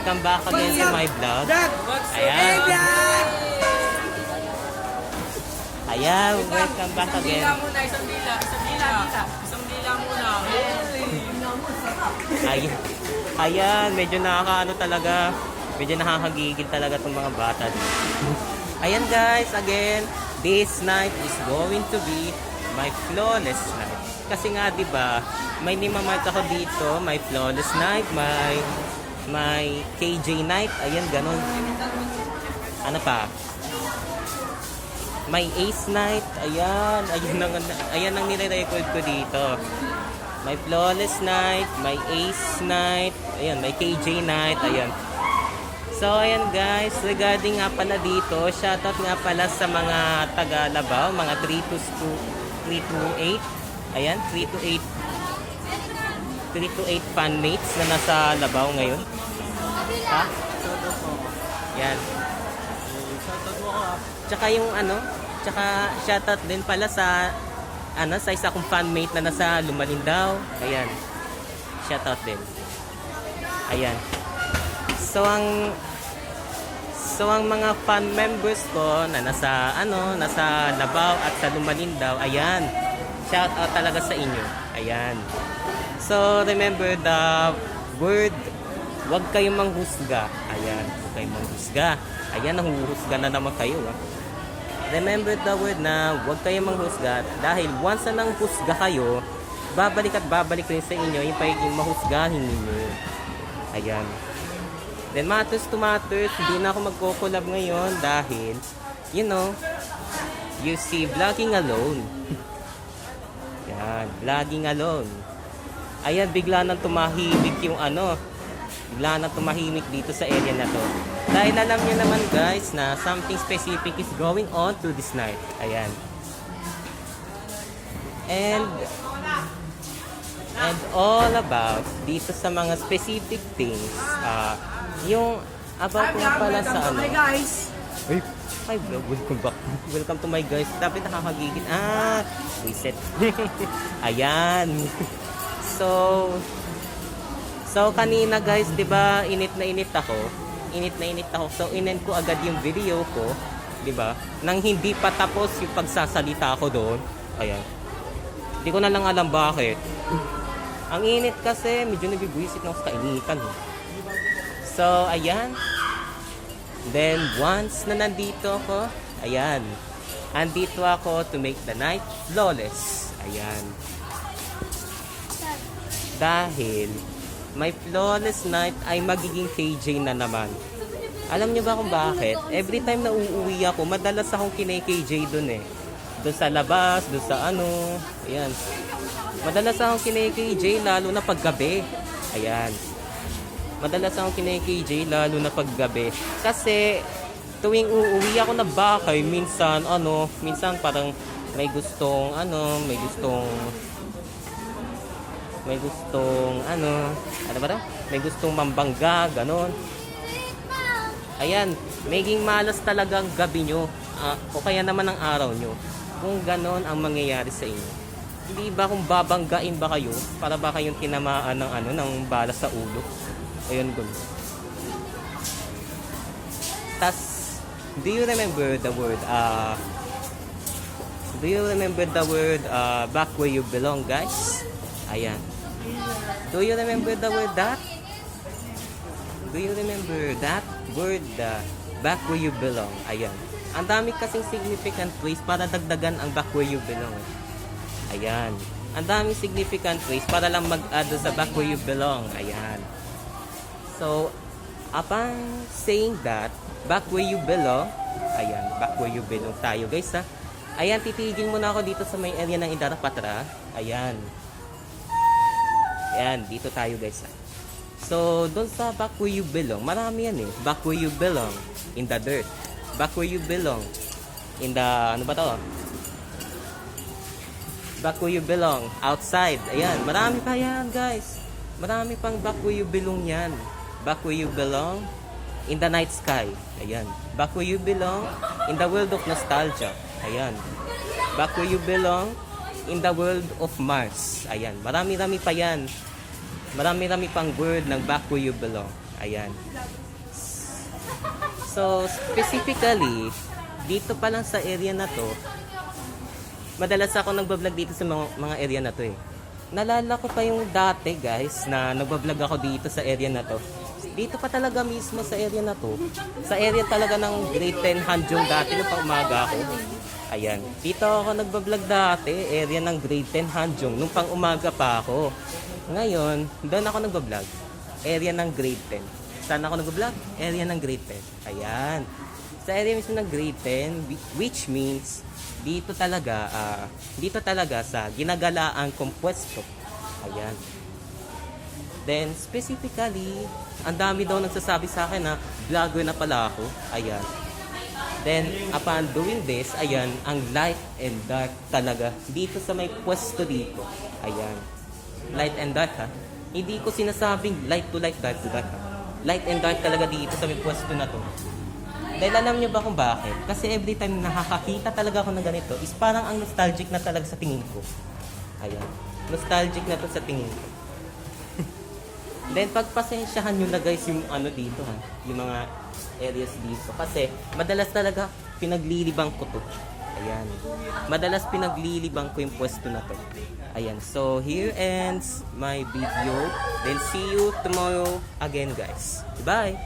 welcome back again to my vlog. Ayan. Ayan, welcome back again. Isang dila muna. Ayan, medyo nakakaano talaga. Medyo nakakagigil talaga itong mga bata. Ayan guys, again, this night is going to be my flawless night. Kasi nga 'di ba, may limamark ako dito, my flawless night, my KJ night, ayan ganun. Ano pa? My ace night, ayan ang nire-record ko dito. My flawless night, my ace night, ayan, my KJ night, ayan. So, ayan guys, regarding nga pala dito, shoutout nga pala sa mga taga-Labaw, mga 3 to 8, ayan, 3 to 8 fanmates na nasa Labaw ngayon. Ha? Yan. Tsaka yung tsaka shoutout din pala sa sa isa kong fanmate na nasa Lumalindaw. Ayan. Shoutout din. Ayan. So ang mga fan members ko na nasa Labaw at sa Lumalindaw, ayan. Shoutout talaga sa inyo. Ayan. So remember the word, huwag kayong manghusga. Ayan, huwag kayong manghusga. Ayan, nahuhusga na naman kayo. Remember the word na huwag kayong manghusga dahil once na nang husga kayo, babalik at babalik rin sa inyo yung pagiging mahusgahin ninyo. Ayan. Then matters to matters, hindi na ako magko-collab ngayon dahil, you see, vlogging alone. Yan, vlogging alone. Ayan, bigla nang tumahimik yung bigla nang tumahimik dito sa area na to. Dahil alam niyo naman guys na something specific is going on to this night. Ayan. And all about dito sa mga specific things, yung about nga pala sa guys. Hi vlog, welcome back. Welcome to my guys. Dapat nakakagigil. Reset. Ayan. So kanina guys, 'di ba, init na init ako. So inend ko agad yung video ko, 'di ba? Nang hindi pa tapos yung pagsasalita ko doon. Ayan. Hindi ko na lang alam bakit. Ang init kasi, medyo nabibwisit na ako sa kainitan. So ayan. Then once na nandito ako, ayan. Andito ako to make the night flawless. Ayan. Dahil my flawless night ay magiging KJ na naman. Alam niyo ba kung bakit? Every time na uuwi ako, madalas akong kine-KJ dun eh. Dun sa labas, dun sa ayan. Madalas akong kine-KJ lalo na paggabi. Ayan. Madalas akong kine-KJ lalo na paggabi. Kasi tuwing uuwi ako na bahay, minsan parang may gustong may gustong mambangga, ganon. Ayan, maging malas talaga ang gabi nyo, o kaya naman ang araw nyo, kung ganon ang mangyayari sa inyo. Hindi ba kung babanggain ba kayo, para ba kayong tinamaan ng bala sa ulo? Ayun, gano'n. Tas, do you remember the word, back where you belong, guys? Ayan. Do you remember the word that? Do you remember that word, back where you belong? Ayan. Ang dami kasing significant ways para dagdagan ang back where you belong. Ayan. Ang daming significant ways para lang mag-add sa back where you belong. Ayan. So, upon saying that, back where you belong, ayan, back where you belong tayo guys ha. Ayan, titigil muna ako dito sa may area ng Indarapatra. Ayan. Ayan, dito tayo guys ha. So, doon sa back where you belong, marami yan eh. Back where you belong, in the dirt. Back where you belong, in the, back where you belong, outside. Ayan, marami pa yan guys. Marami pang back where you belong yan. Back where you belong, in the night sky. Ayan. Back where you belong, in the world of nostalgia. Ayan. Back where you belong, in the world of Mars. Ayan. Marami-rami pa yan. Marami-rami pang word ng back where you belong. Ayan. So, specifically, dito pa lang sa area na to, madalas ako nagbablog dito sa mga area na to eh. Nalala ko pa yung dati guys na nagbablog ako dito sa area na to. Dito pa talaga mismo sa area na to. Sa area talaga ng grade 10 Hanjong dati nung pang umaga ako. Ayan. Dito ako nagbablog dati, area ng grade 10 Hanjong nung pang umaga pa ako. Ngayon, doon ako nagbablog. Area ng grade 10. Saan ako nag-vlog? Area ng grade 10. Ayan. Sa area mismo ng grade 10, which means dito talaga sa ginagalaan kong pwesto. Ayan. Then, specifically, ang dami daw nagsasabi sa akin na vlogger na pala ako. Ayan. Then, upon doing this, ayan, ang light and dark talaga dito sa may pwesto dito. Ayan. Light and dark ha. Hindi ko sinasabing light to light, dark to dark ha. Light and dark talaga dito sa may pwesto na to. Dahil alam nyo ba kung bakit? Kasi every time nakakakita talaga ako ng ganito is parang ang nostalgic na talaga sa tingin ko. Ayan. Nostalgic na to sa tingin ko. Then pagpasensyahan nyo na guys yung ano dito ha. Yung mga areas dito. Kasi madalas talaga pinaglilibang ko to. Ayan. Madalas pinaglilibang ko yung pwesto na to. Ayan. So, here ends my video. Then, see you tomorrow again, guys. Bye!